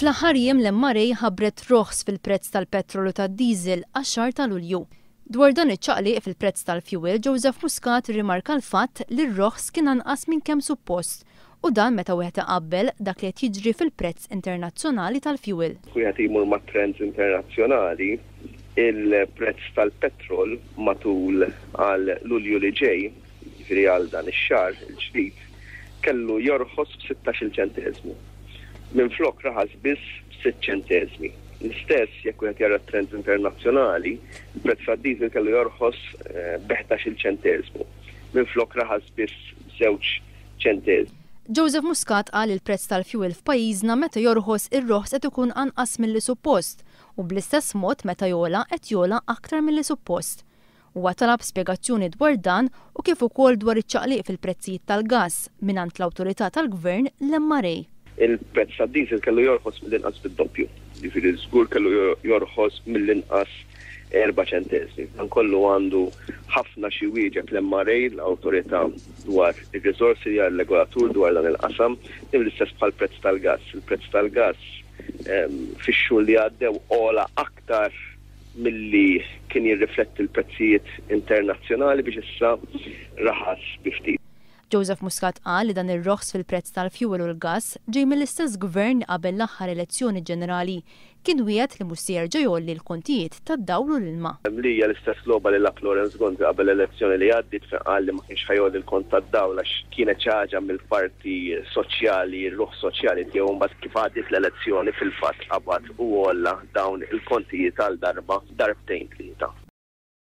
Fl-aħħar jiem l-MRA ħabbret roħs fil-prezz tal-petrolu tad-diesel għax-xahar ta' Lulju. Dwar dan iċ-ċaqliq fil-prezz tal-fuel, Joseph Muscat rimarka l-fatt li r-roħs kien anqas minn kemm suppost u dan meta wieħed iqabbel dak li qed jiġri fil-prezz internazzjonali tal-fuel. Wieħed imur ma' trends internazzjonali, il-prezz tal-petrol matul għal Lulju li ġej, jiġri għal dan ix-xahar il-ġdid, kellu jorħos b'16 ċenteżmu. Minflok raħas biss 6 ċenteżmi. L-istess jekk wieħed jara trends internazzjonali, il-prezz tad-diesel kellu jorħos b'11 ċenteżmu. Minflok raħas biss 2 ċenteżmi. Joseph Muscat qal il-prezz tal-fuel f'pajjiżna meta jorħos ir-roħs qed ikun anqas milli suppost u bl-istess mod meta jola qed jola aktar milli suppost. Huwa talab spjegazzjoni dwar dan u kif ukoll dwar iċ-ċaqliq fil-prezzijiet tal-gass mingħand l-awtorità tal-Gvern l-MRA. Il-prezz tad-diesel kellu jorħos mill-inqas bid-doppju. Jifieri żgur kellu jorħos mill-inqas 4 ċenteżmi. Dan kollu għandu ħafna xi wieġeb l-MRA, l-awtorità dwar ir-riżorsi għal-regolatur dwar dan il-qasam, l-istess bħal prezz tal-gass. Il-prezz tal-gass fix-xhur li għaddew ola aktar milli kien jirrifletti l-prezzijiet internazzjonali biex issa raħas bi ftit. Joseph Muscat qal li dan ir-roħs fil-prezz tal-fuel u l-gass ġej mill-istess gvern qabel l-aħħar elezzjoni ġenerali kien wieħed li mhux se jerġa' jolli l-kontijiet tad-dawl u l-ilma. Li hija l-istess logħba li Lawrence Gont qabel l-elezzjoni li għaddiet qal li ma kienx ħajolli l-kont tad-dawl għax kienet xi ħaġa mill-parti soċjali, r-ruħ soċjali tiegħu mbagħad kif għaddiet l-elezzjoni fil-fatt qabad u olla dawn il-kontijiet għal darba darbtejn tlieta.